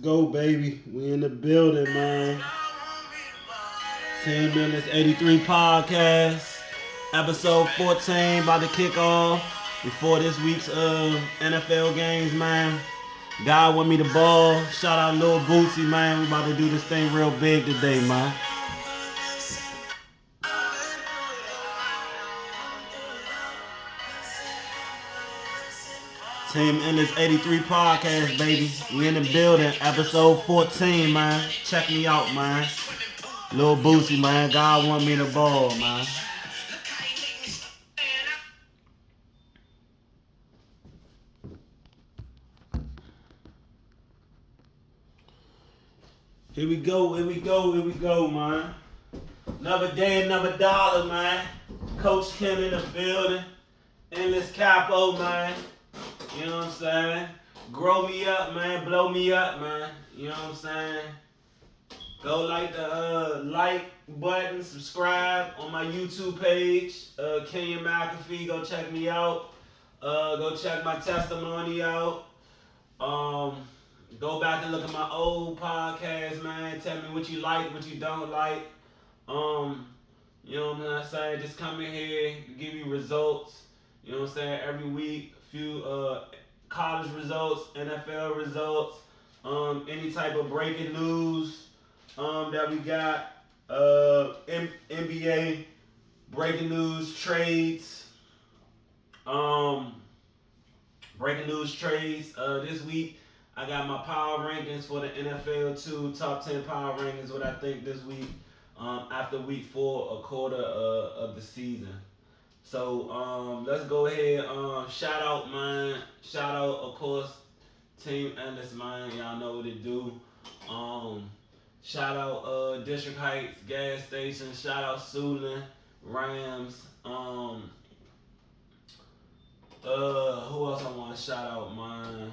go, baby. We in the building, man. Teamendless83podcast, episode 14, about to kick off before this week's NFL games, man. God want me the ball. Shout out Lil Bootsy, man. We about to do this thing real big today, man. Teamendless83 podcast, baby. We in the building, episode 14, man. Check me out, man. Lil Bootsy, man. God want me the ball, man. Here we go, man. Another day, another dollar, man. Coach Kenyon in the building. Endless Capo, man. You know what I'm saying? Grow me up, man. Blow me up, man. You know what I'm saying? Go like the like button, subscribe on my YouTube page, Kenyon McAfee. Go check me out. Go check my testimony out. Go back and look at my old podcast, man. Tell me what you like, what you don't like. You know what I'm saying? Just come in here, give you results. You know what I'm saying? Every week, a few college results, NFL results, any type of breaking news that we got, NBA breaking news trades, this week. I got my power rankings for the NFL 2, top 10 power rankings, what I think this week, after week 4, a quarter of the season. So let's go ahead. Shout out, man. Shout out, of course, Team Endless, man. Y'all know what it do. Shout out District Heights gas station. Shout out Sulin, Rams. Who else I want to shout out, man?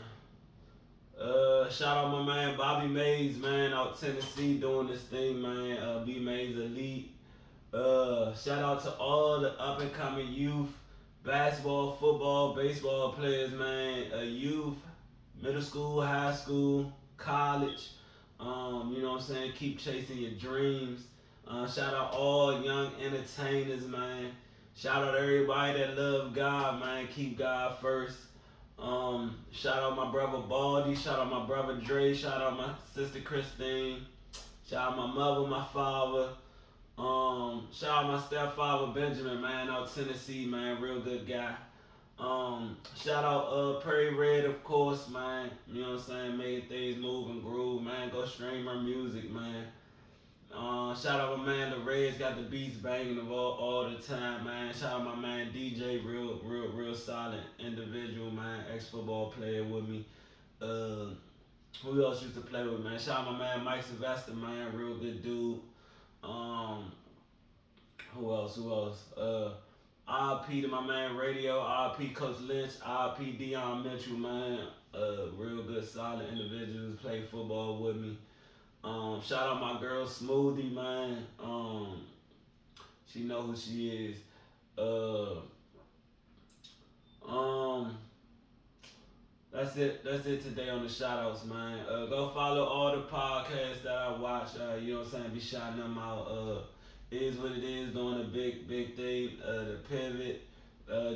Shout out my man Bobby Mays, man, out Tennessee doing this thing, man. B Mays Elite. Shout out to all the up and coming youth, basketball, football, baseball players, man. Youth, middle school, high school, college. You know what I'm saying? Keep chasing your dreams. Shout out all young entertainers, man. Shout out everybody that love God, man. Keep God first. Shout out my brother Baldy. Shout out my brother Dre. Shout out my sister Christine. Shout out my mother, my father. Shout out my stepfather Benjamin, man, out Tennessee, man, real good guy. Shout out Prairie Red, of course, man. You know what I'm saying? Making things move and groove, man. Go stream her music, man. Shout out my man the Reds, got the beats banging all the time, man. Shout out my man DJ, real solid individual, man. Ex-football player with me. Who else used to play with, man? Shout out my man Mike Sylvester, man, real good dude. Who else? RP to my man Radio, RP Coach Lynch, RP Dion Mitchell, man. Real good, solid individuals, play football with me. Shout out my girl Smoothie, man. She know who she is. That's it today on the shout outs, man. Go follow all the podcasts that I watch. You know what I'm saying? Be shouting them out. Is What It Is, doing a big thing. The Pivot,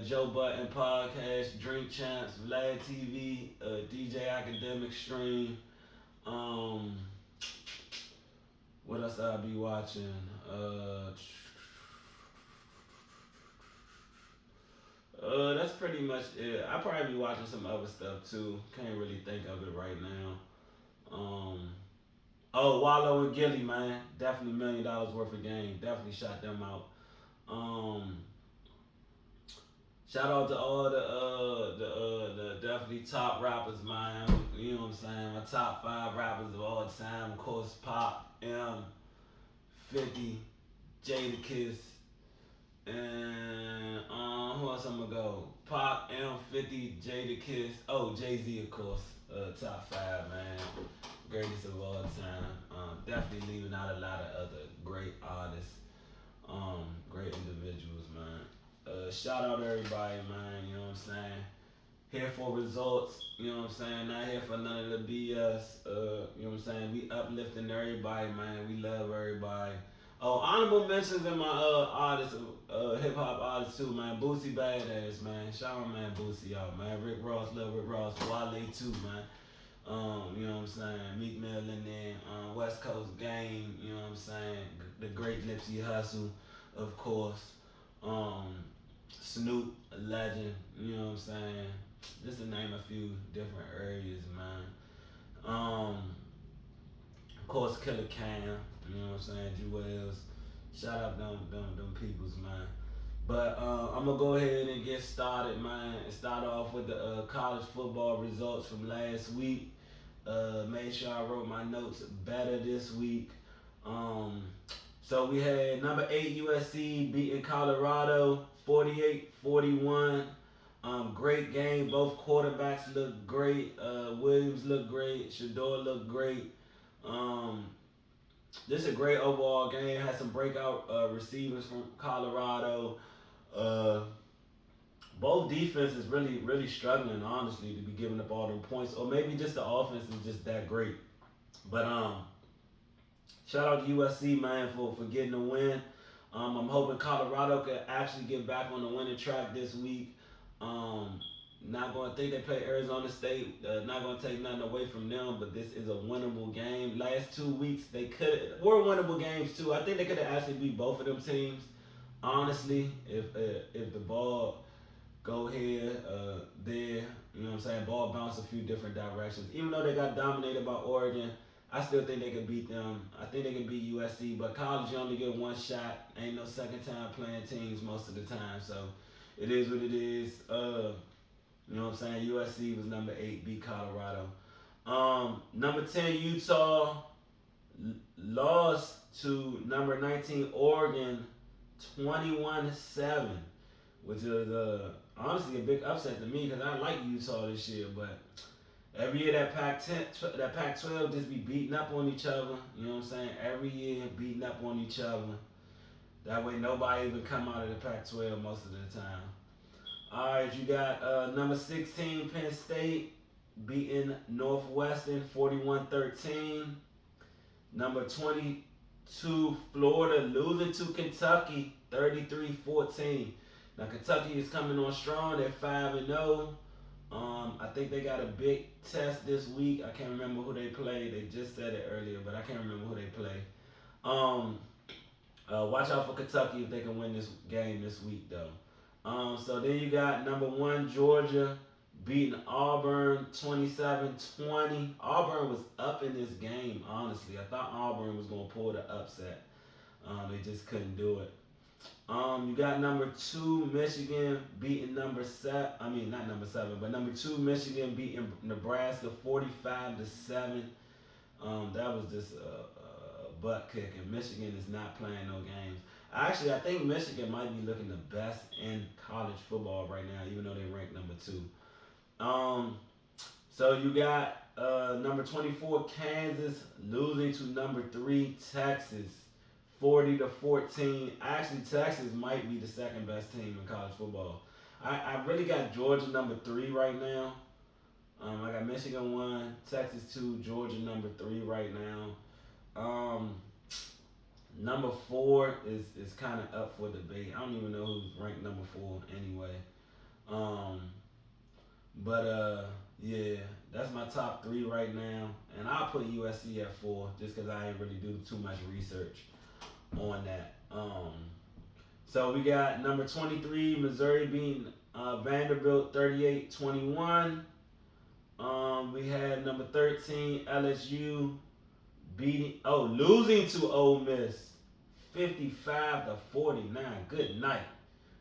Joe Button podcast, Drink Champs, Vlad TV, DJ Academic Stream. What else I'll be watching? That's pretty much it. I'll probably be watching some other stuff too. Can't really think of it right now. Wallow and Gilly, man. Definitely $1 million worth of game. Definitely shot them out. Shout out to all the definitely top rappers, man. You know what I'm saying? My top 5 rappers of all time, of course, Pop, M, 50, Jadakiss, and who else I'm gonna go? Pop, M, 50, Jadakiss. Oh, Jay-Z, of course. Top 5, man. Greatest of all time. Definitely leaving out a lot of other great artists, great individuals, man. Shout out to everybody, man. You know what I'm saying? here for results. You know what I'm saying? Not here for none of the BS. You know what I'm saying? We uplifting everybody, man. We love everybody. Oh, honorable mentions in my artists, hip hop artists too, man. Boosie Badass, man. Shout out, man, Boosie out, man. Rick Ross, love Rick Ross. Wale too, man. You know what I'm saying? Meek Mill and then West Coast Game, you know what I'm saying? The great Nipsey Hussle, of course. Um, Snoop, a legend, you know what I'm saying? Just to name a few different areas, man. Of course, Killer Cam, you know what I'm saying? Jewels. Shout out them peoples, man. But I'm gonna go ahead and get started, man. And start off with the college football results from last week. Made sure I wrote my notes better this week. Um, so we had number 8 USC beating Colorado 48-41. Great game. Both quarterbacks looked great. Williams looked great. Shador looked great. Um, this is a great overall game. Had some breakout receivers from Colorado. Uh, both defenses really struggling, honestly, to be giving up all them points, or maybe just the offense is just that great. But shout out to USC, man, for getting the win. I'm hoping Colorado could actually get back on the winning track this week. Not going to think they play Arizona State. Not going to take nothing away from them, but this is a winnable game. Last 2 weeks they were winnable games too. I think they could have actually beat both of them teams. Honestly, if the ball go here, there, you know what I'm saying, ball bounce a few different directions. Even though they got dominated by Oregon, I still think they could beat them. I think they can beat USC, but college you only get one shot. Ain't no second time playing teams most of the time, so it is what it is. You know what I'm saying? USC was number 8, beat Colorado. Number 10 Utah lost to number 19 Oregon 21-7, which is honestly a big upset to me because I like Utah this year, but every year that Pac-12 just be beating up on each other. You know what I'm saying? Every year beating up on each other. That way nobody even come out of the Pac-12 most of the time. All right, you got number 16 Penn State beating Northwestern 41-13. Number 22 Florida losing to Kentucky 33-14. Now Kentucky is coming on strong. They're 5-0. I think they got a big test this week. I can't remember who they play. They just said it earlier, but I can't remember who they play. Watch out for Kentucky if they can win this game this week, though. So then you got number 1 Georgia beating Auburn 27-20. Auburn was up in this game, honestly. I thought Auburn was going to pull the upset. They just couldn't do it. You got number 2 Michigan beating number 7. I mean, not number 7, but number 2 Michigan beating Nebraska 45-7. That was just a butt kick, and Michigan is not playing no games. Actually, I think Michigan might be looking the best in college football right now, even though they rank number 2. So you got number 24 Kansas losing to number 3 Texas 40-14. Actually, Texas might be the second best team in college football. I really got Georgia number 3 right now. I got Michigan 1, Texas 2, Georgia number 3 right now. Number 4 is kind of up for debate. I don't even know who's ranked number 4 anyway. Yeah, that's my top 3 right now. And I'll put USC at 4 just because I ain't really do too much research on that. So we got number 23 Missouri beating Vanderbilt 38-21. We had number 13 LSU losing to Ole Miss 55-49. Good night.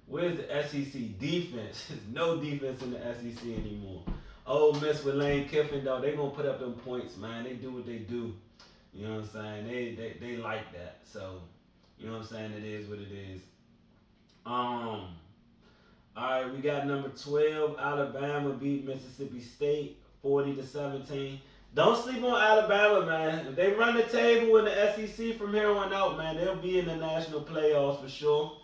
Where's the SEC defense? There's no defense in the SEC anymore. Ole Miss with Lane Kiffin, though, they gonna put up them points, man. They do what they do. You know what I'm saying? They like that. So, you know what I'm saying? It is what it is. All right, we got number 12 Alabama beat Mississippi State 40-17. Don't sleep on Alabama, man. If they run the table in the SEC from here on out, man, they'll be in the national playoffs for sure.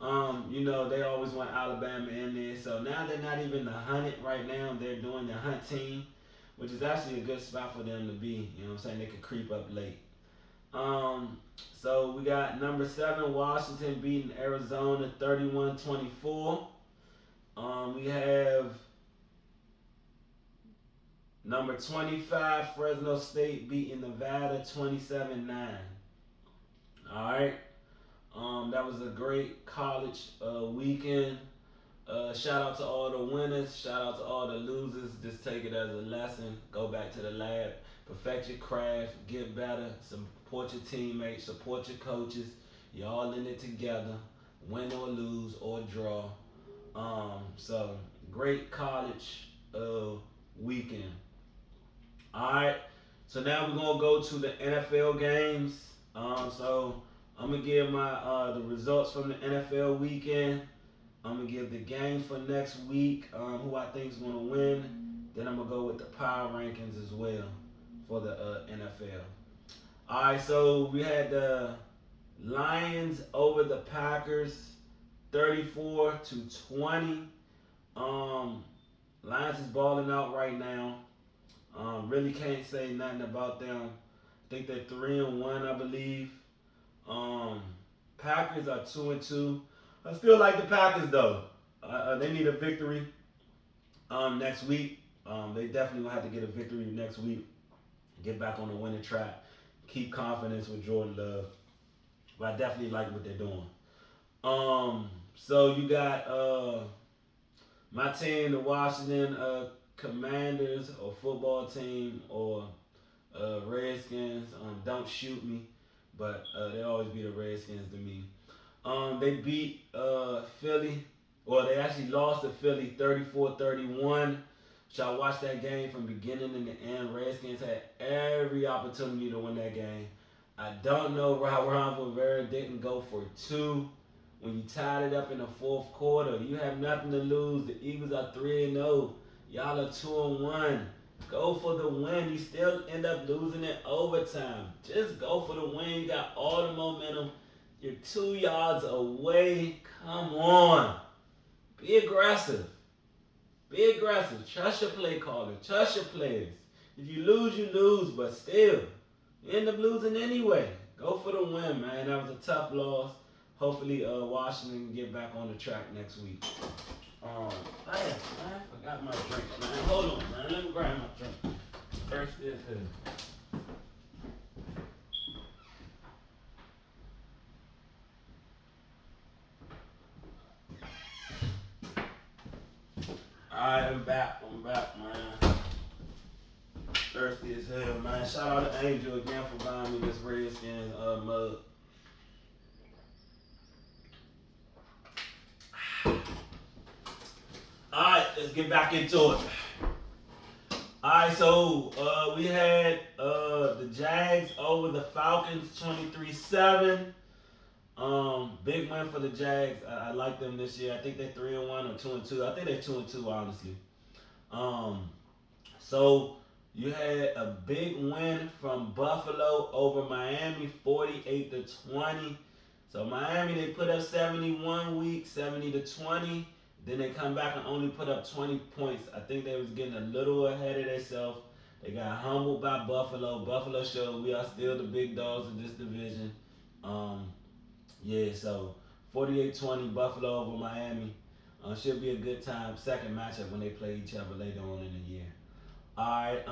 They always want Alabama in there. So now they're not even the hunt right now. They're doing the hunt team, which is actually a good spot for them to be. You know what I'm saying? They could creep up late. Um, so we got number 7, Washington beating Arizona 31-24. We have number 25, Fresno State beating Nevada 27-9. All right. That was a great college weekend. Shout out to all the winners. Shout out to all the losers. Just take it as a lesson. Go back to the lab. Perfect your craft. Get better. Support your teammates. Support your coaches. Y'all in it together. Win or lose or draw. So great college weekend. All right. So now we're gonna go to the NFL games. So I'm gonna give my the results from the NFL weekend. I'm gonna give the games for next week, who I think is gonna win. Then I'm gonna go with the power rankings as well for the NFL. All right, so we had the Lions over the Packers, 34-20. Lions is balling out right now. Really can't say nothing about them. I think they're 3-1, I believe. Packers are 2-2. I still like the Packers though. They need a victory next week. They definitely will have to get a victory next week. Get back on the winning track. Keep confidence with Jordan Love. But I definitely like what they're doing. So you got my team, the Washington Commanders, or football team, or Redskins. Don't shoot me, but they always be the Redskins to me. They beat Philly, or they actually lost to Philly 34-31. Which I watched that game from beginning to the end. Redskins had every opportunity to win that game. I don't know why Ron Rivera didn't go for 2 when you tied it up in the fourth quarter. You have nothing to lose. The Eagles are 3-0. Y'all are 2-1. Go for the win. You still end up losing in overtime. Just go for the win. You got all the momentum. You're 2 yards away. Come on. Be aggressive. Be aggressive. Trust your play caller. Trust your players. If you lose, you lose, but still, you end up losing anyway. Go for the win, man. That was a tough loss. Hopefully, Washington can get back on the track next week. Man, I forgot my drink, man. Hold on, man. Let me grab my drink. First is here. Alright, I'm back, man. Thirsty as hell, man. Shout out to Angel again for buying me this Redskins mug. Alright, let's get back into it. Alright, so we had the Jags over the Falcons 23-7. Big win for the Jags. I like them this year. I think they're 3-1 or 2-2. I think they're 2-2, honestly. So you had a big win from Buffalo over Miami, 48-20. So Miami, they put up 71 week, 70-20. Then they come back and only put up 20 points. I think they was getting a little ahead of themselves. They got humbled by Buffalo. Buffalo showed we are still the big dogs in this division. So 48-20 Buffalo over Miami. Should be a good time. Second matchup when they play each other later on in the year. Alright,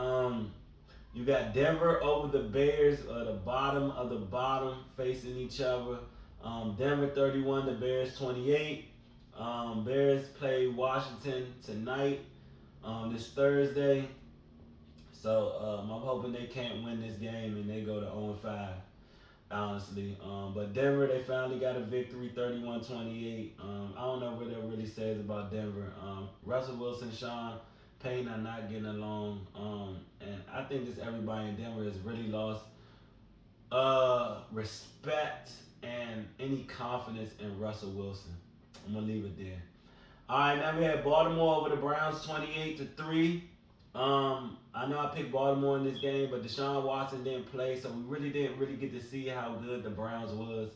you got Denver over the Bears, the bottom of the bottom, facing each other. Denver 31, the Bears 28. Bears play Washington tonight, this Thursday. So I'm hoping they can't win this game and they go to 0-5. Honestly. But Denver, they finally got a victory, 31-28. I don't know what that really says about Denver. Russell Wilson, Sean Payton are not getting along. And I think just everybody in Denver has really lost respect and any confidence in Russell Wilson. I'm going to leave it there. All right, now we had Baltimore over the Browns 28-3. I know I picked Baltimore in this game, but Deshaun Watson didn't play, so we didn't get to see how good the Browns was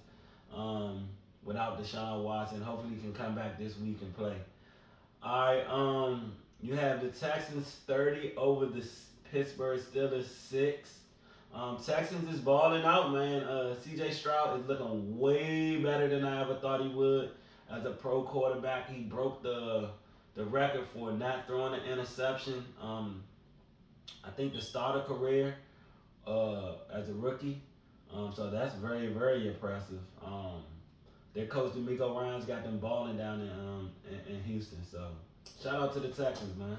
without without Deshaun Watson. Hopefully he can come back this week and play. All right, you have the Texans 30 over the Pittsburgh Steelers 6. Texans is balling out, man. C.J. Stroud is looking way better than I ever thought he would as a pro quarterback. He broke the record for not throwing an interception. I think the start of career as a rookie. So that's very, very impressive. Their coach D'Amico Ryans got them balling down in Houston. So shout out to the Texans, man.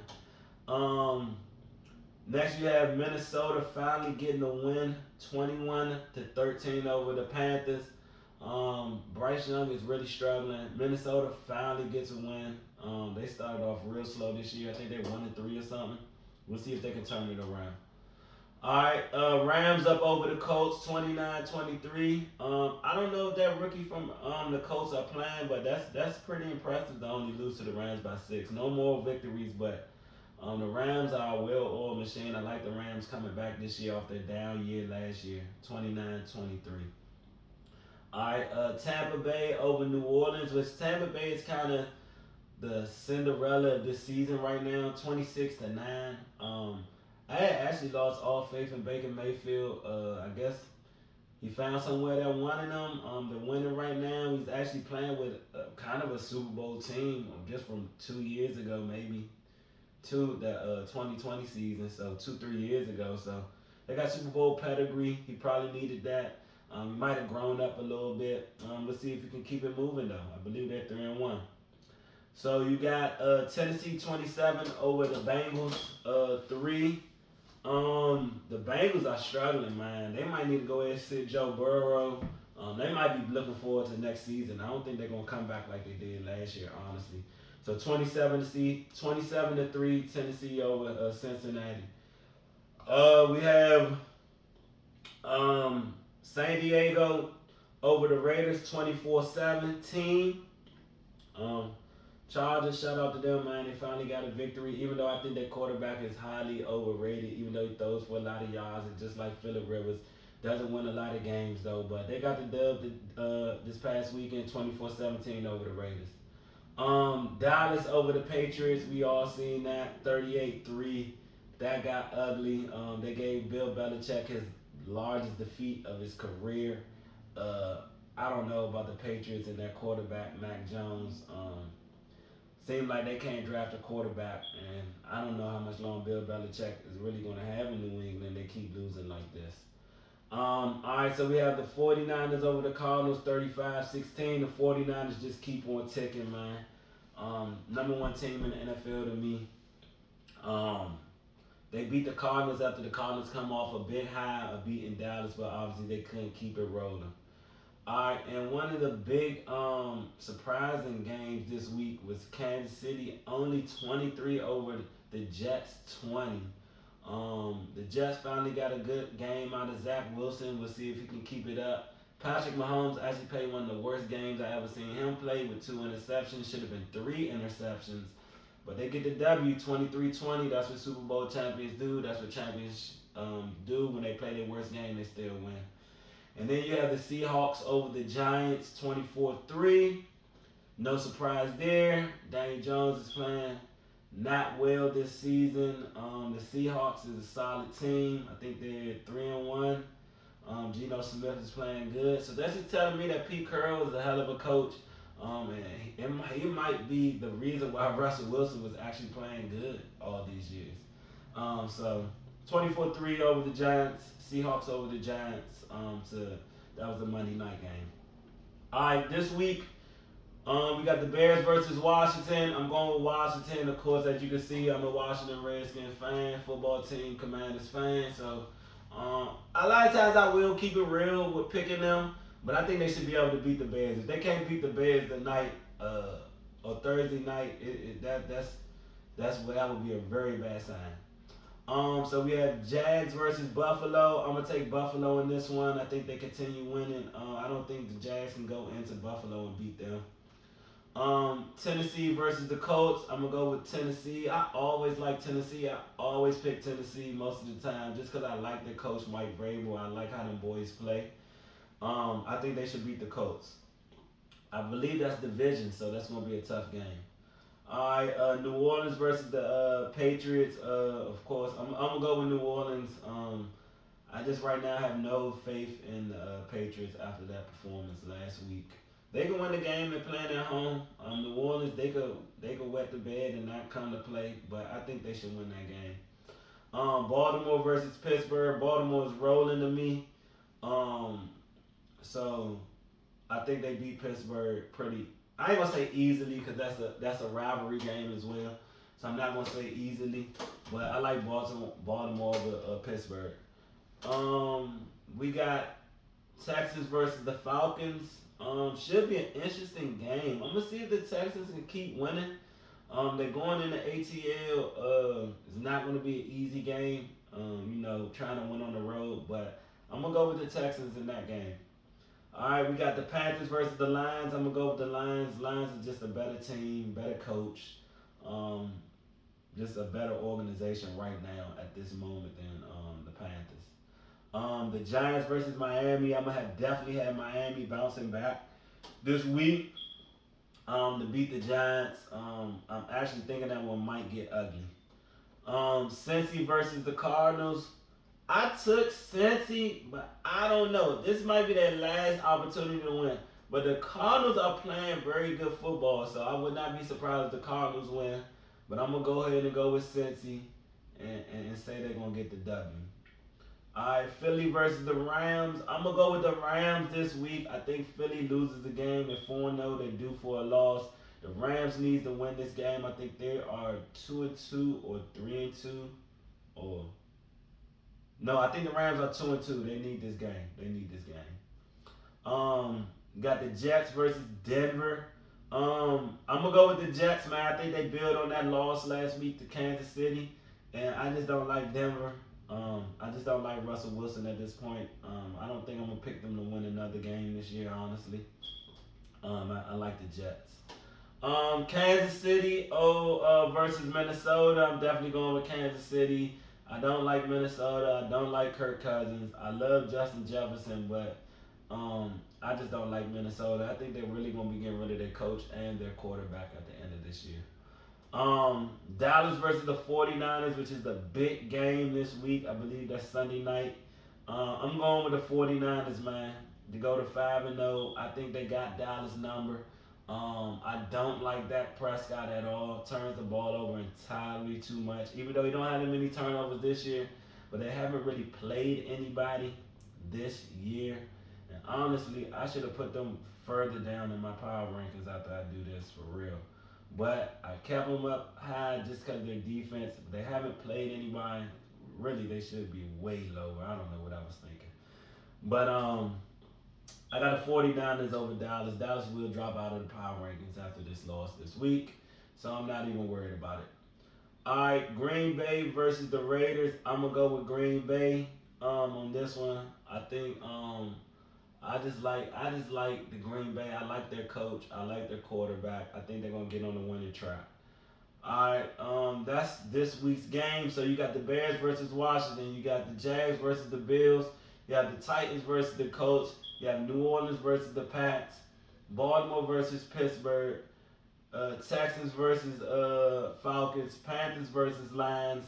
Next you have Minnesota finally getting a win, 21-13 over the Panthers. Bryce Young is really struggling. Minnesota finally gets a win. They started off real slow this year. I think they're 1-3 or something. We'll see if they can turn it around. All right, Rams up over the Colts, 29-23. I don't know if that rookie from the Colts are playing, but that's pretty impressive to only lose to the Rams by 6. No more victories, but the Rams are a well-oiled machine. I like the Rams coming back this year off their down year last year, 29-23. All right, Tampa Bay over New Orleans, which Tampa Bay is kind of the Cinderella of this season right now, 26-9. I had actually lost all faith in Baker Mayfield. I guess he found somewhere that wanted him. They're winning right now. He's actually playing with kind of a Super Bowl team just from 2 years ago, maybe the 2020 season. So 2-3 years ago. So they got Super Bowl pedigree. He probably needed that. He might have grown up a little bit. Let's see if he can keep it moving though. I believe they're 3-1. So you got Tennessee 27 over the Bengals 3. The Bengals are struggling, man. They might need to go ahead and sit Joe Burrow. They might be looking forward to next season. I don't think they're gonna come back like they did last year, honestly. So 27-3 Tennessee over Cincinnati. We have San Diego over the Raiders 24-17. Chargers, shout out to them, man. They finally got a victory, even though I think their quarterback is highly overrated, even though he throws for a lot of yards. And just like Phillip Rivers, doesn't win a lot of games, though. But they got the dub this past weekend, 24-17 over the Raiders. Dallas over the Patriots. We all seen that, 38-3. That got ugly. They gave Bill Belichick his largest defeat of his career. I don't know about the Patriots and their quarterback, Mac Jones. Seems like they can't draft a quarterback, and I don't know how much long Bill Belichick is really going to have in New England. They keep losing like this. All right, so we have the 49ers over the Cardinals, 35-16. The 49ers just keep on ticking, man. Number one team in the NFL to me. They beat the Cardinals after the Cardinals come off a big high of beating Dallas, but obviously they couldn't keep it rolling. All right, and one of the big surprising games this week was Kansas City only 23 over the Jets 20. The Jets finally got a good game out of Zach Wilson. We'll see if he can keep it up. Patrick Mahomes actually played one of the worst games I ever seen him play with 2 interceptions. Should have been 3 interceptions. But they get the W, 23-20. That's what Super Bowl champions do. That's what champions do when they play their worst game. They still win. And then you have the Seahawks over the Giants, 24-3. No surprise there. Daniel Jones is playing not well this season. The Seahawks is a solid team. I think they're 3-1. Geno Smith is playing good. So that's just telling me that Pete Carroll is a hell of a coach. And he might be the reason why Russell Wilson was actually playing good all these years. So 24-3 over the Giants. Seahawks over the Giants. That was the Monday night game. All right, this week we got the Bears versus Washington. I'm going with Washington. Of course, as you can see, I'm a Washington Redskins fan, football team, Commanders fan. So a lot of times I will keep it real with picking them, but I think they should be able to beat the Bears. If they can't beat the Bears tonight or Thursday night, that would be a very bad sign. So we have Jags versus Buffalo. I'm going to take Buffalo in this one. I think they continue winning. I don't think the Jags can go into Buffalo and beat them. Tennessee versus the Colts. I'm going to go with Tennessee. I always like Tennessee. I always pick Tennessee most of the time just because I like their coach, Mike Vrabel. I like how them boys play. I think they should beat the Colts. I believe that's division, so that's gonna be a tough game. All right, New Orleans versus the Patriots. Of course, I'm gonna go with New Orleans. I just right now have no faith in the Patriots after that performance last week. They can win the game and playing at home. New Orleans, they could wet the bed and not come to play, but I think they should win that game. Baltimore versus Pittsburgh. Baltimore is rolling to me. Um, so I think they beat Pittsburgh pretty. I ain't gonna say easily because that's a rivalry game as well. So I'm not gonna say easily, but I like Baltimore over Pittsburgh. We got Texans versus the Falcons. Should be an interesting game. I'm gonna see if the Texans can keep winning. They're going in the ATL. It's not gonna be an easy game. Trying to win on the road, but I'm gonna go with the Texans in that game. All right, we got the Panthers versus the Lions. I'm gonna go with the Lions. Lions is just a better team, better coach, um, just a better organization right now at this moment than the Panthers. The Giants versus Miami. I'm gonna have definitely have Miami bouncing back this week to beat the Giants. I'm actually thinking that one might get ugly. Cincy versus the Cardinals. I took Cincy, but I don't know. This might be their last opportunity to win. But the Cardinals are playing very good football, so I would not be surprised if the Cardinals win. But I'm going to go ahead and go with Cincy and say they're going to get the W. All right, Philly versus the Rams. I'm going to go with the Rams this week. I think Philly loses the game. They're 4-0. They're due for a loss. The Rams need to win this game. I think they are 2-2 or 3-2 or... No, I think the Rams are 2-2. They need this game. Got the Jets versus Denver. I'm gonna go with the Jets, man. I think they built on that loss last week to Kansas City, and I just don't like Denver. I just don't like Russell Wilson at this point. I don't think I'm gonna pick them to win another game this year, honestly. I like the Jets. Kansas City versus Minnesota. I'm definitely going with Kansas City. I don't like Minnesota. I don't like Kirk Cousins. I love Justin Jefferson, but I just don't like Minnesota. I think they're really going to be getting rid of their coach and their quarterback at the end of this year. Dallas versus the 49ers, which is the big game this week. I believe that's Sunday night. I'm going with the 49ers, man, to go to 5-0. I think they got Dallas' number. I don't like Dak Prescott at all. Turns the ball over entirely too much. Even though he don't have that many turnovers this year, but they haven't really played anybody this year. And honestly, I should have put them further down in my power rankings after I do this for real. But I kept them up high just because of their defense. They haven't played anybody. Really, they should be way lower. I don't know what I was thinking. But I got the 49ers over Dallas. Dallas will drop out of the power rankings after this loss this week, so I'm not even worried about it. All right, Green Bay versus the Raiders. I'm gonna go with Green Bay on this one. I think I just like the Green Bay. I like their coach. I like their quarterback. I think they're gonna get on the winning track. All right, that's this week's game. So you got the Bears versus Washington. You got the Jags versus the Bills. You have the Titans versus the Colts. You have New Orleans versus the Pats. Baltimore versus Pittsburgh. Texans versus Falcons. Panthers versus Lions.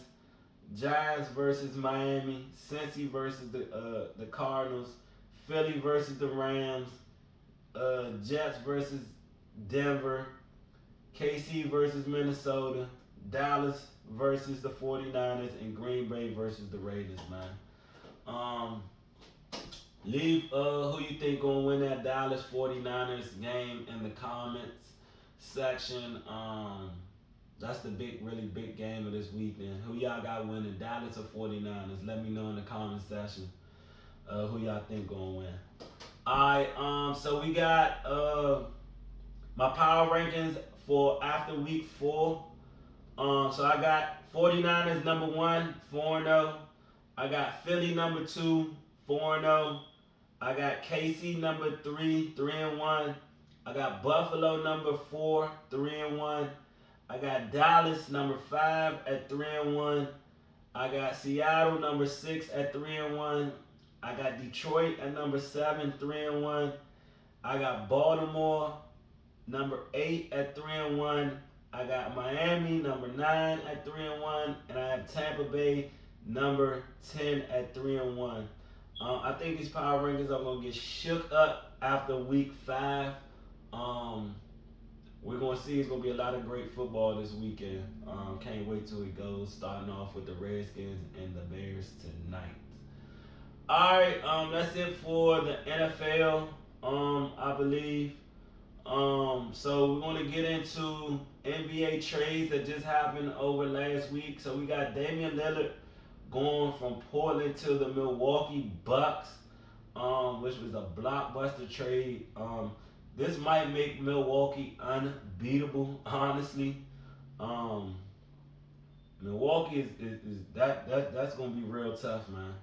Giants versus Miami. Cincy versus the Cardinals. Philly versus the Rams. Jets versus Denver. KC versus Minnesota. Dallas versus the 49ers. And Green Bay versus the Raiders, man. Leave who you think gonna win that Dallas 49ers game in the comments section. That's the really big game of this weekend. Who y'all got winning, Dallas or 49ers? Let me know in the comment section who y'all think gonna win. Alright, so we got my power rankings for after week 4. So I got 49ers number 1, 4-0. I got Philly number 2, 4-0. I got KC number 3, 3-1. I got Buffalo number 4, 3-1. I got Dallas number 5 at 3-1. I got Seattle number 6 at 3-1. I got Detroit at number 7, 3-1. I got Baltimore number 8 at 3-1. I got Miami, number 9 at 3-1, and I have Tampa Bay, number 10 at 3-1. I think these power rankings are gonna get shook up after week 5. Um, we're gonna see it's gonna be a lot of great football this weekend. Can't wait till it goes. Starting off with the Redskins and the Bears tonight. All right, that's it for the NFL. I believe. So we're gonna get into NBA trades that just happened over last week. So we got Damian Lillard going from Portland to the Milwaukee Bucks, which was a blockbuster trade. This might make Milwaukee unbeatable, honestly. Um, Milwaukee is that's gonna be real tough, man.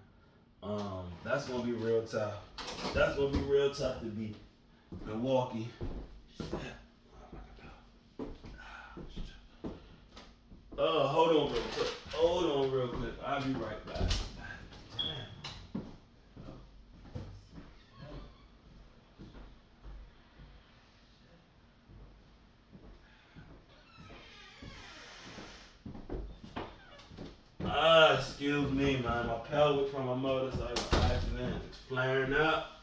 That's gonna be real tough. That's gonna be real tough to beat Milwaukee. Hold on real quick. Hold on real quick. I'll be right back. Excuse me, man. My pelvic from my motorcycle accident is flaring up.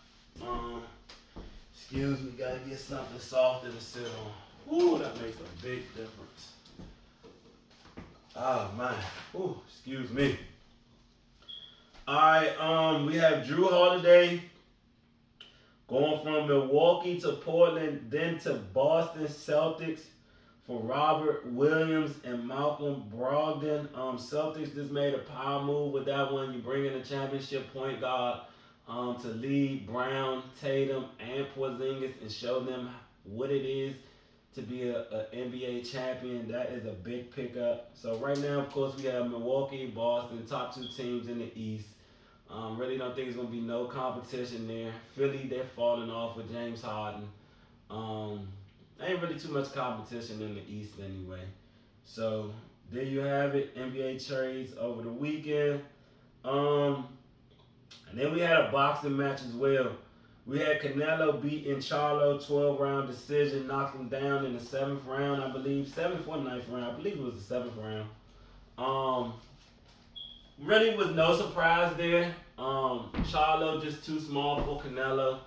Excuse me, gotta get something softer to sit on. Ooh, that makes a big difference. Oh man. Ooh, excuse me. Alright, we have Drew Holiday going from Milwaukee to Portland, then to Boston Celtics for Robert Williams and Malcolm Brogdon. Celtics just made a power move with that one. You bring in a championship point guard to lead Brown, Tatum, and Porzingis and show them what it is to be a NBA champion. That is a big pickup. So right now, of course, we have Milwaukee, Boston, top 2 teams in the East. Really don't think it's going to be no competition there. Philly, they're falling off with James Harden. Ain't really too much competition in the East anyway. So there you have it. NBA trades over the weekend. And then we had a boxing match as well. We had Canelo beating Charlo 12-round decision, knocked him down in the 7th round, I believe. 7th or 9th round. I believe it was the 7th round. Really was no surprise there. Charlo just too small for Canelo.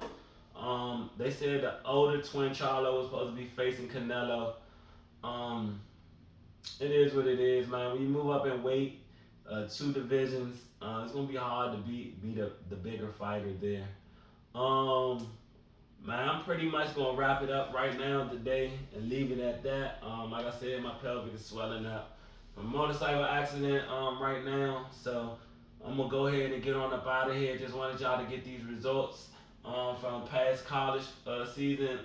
They said the older twin Charlo was supposed to be facing Canelo. It is what it is, man. When you move up in weight, 2 divisions, it's gonna be hard to beat the bigger fighter there. Man, I'm pretty much gonna wrap it up right now today and leave it at that. Like I said, my pelvic is swelling up from a motorcycle accident right now, so I'm gonna go ahead and get on up out of here. Just wanted y'all to get these results from past college season,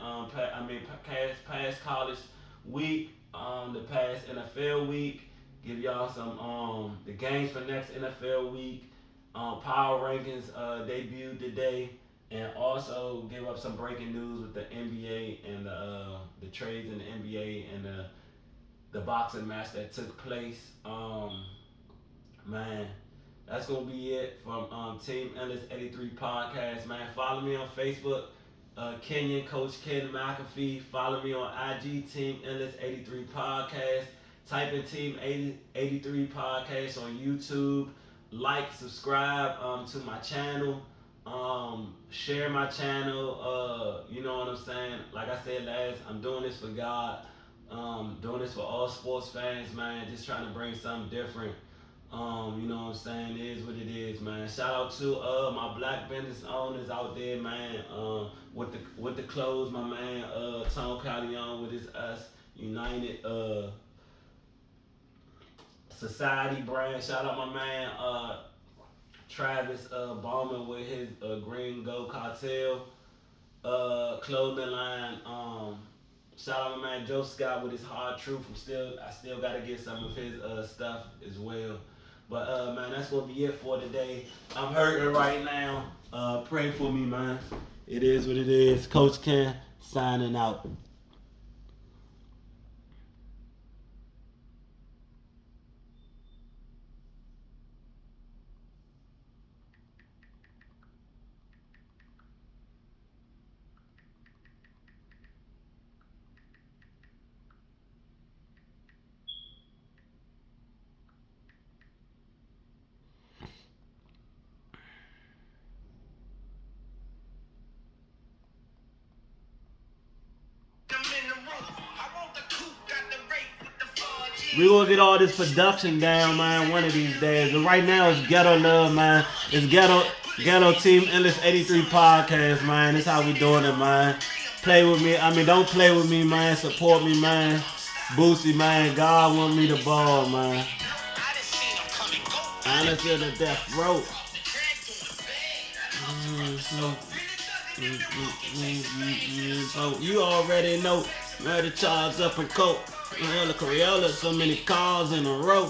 past college week, the past NFL week. Give y'all some the games for next NFL week. Power rankings debuted today, and also give up some breaking news with the NBA and the trades in the NBA and the boxing match that took place. Man, that's gonna be it from Teamendless83podcast. Man, follow me on Facebook, Kenyon, Coach Ken McAfee. Follow me on IG, Teamendless83podcast. Type in Team83 podcast on YouTube. Like, subscribe to my channel. Share my channel. You know what I'm saying? Like I said last, I'm doing this for God. Doing this for all sports fans, man. Just trying to bring something different. You know what I'm saying? It is what it is, man. Shout out to my black business owners out there, man. With the clothes, my man Tom Callion with his Us United Society brand. Shout out my man Travis Ballman with his Green Go Cartel clothing line. Shout out my man Joe Scott with his Hard Truth. I still gotta get some of his stuff as well. But man, that's gonna be it for today. I'm hurting right now. Pray for me, man. It is what it is. Coach Ken signing out. We gonna get all this production down, man, one of these days. But right now it's Ghetto Love, man. It's Capo Teamendless83podcast, man. That's how we doing it, man. Play with me. Don't play with me, man. Support me, man. Boosie, man. God want me to ball, man. Honestly, the death row. So you already know. Ready to charge up and coat. The Coriola, so many cars in a row.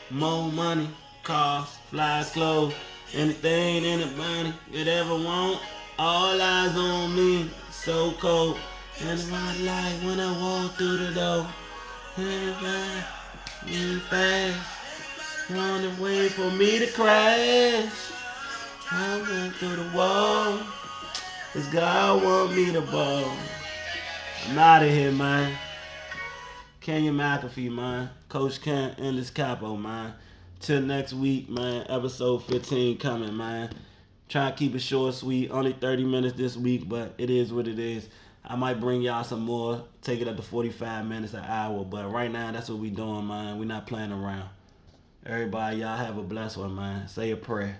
More money, cars, flies, clothes, anything, anybody you'd ever want. All eyes on me, so cold. And my life when I walk through the door. And fast, running away for me to crash. I went through the wall. Cause God want me to ball. I'm out of here, man. Kenyon, man. Coach Ken and this Capo, man. Till next week, man. Episode 15 coming, man. Try to keep it short, sweet. Only 30 minutes this week, but it is what it is. I might bring y'all some more. Take it up to 45 minutes, an hour. But right now, that's what we doing, man. We not playing around. Everybody, y'all have a blessed one, man. Say a prayer.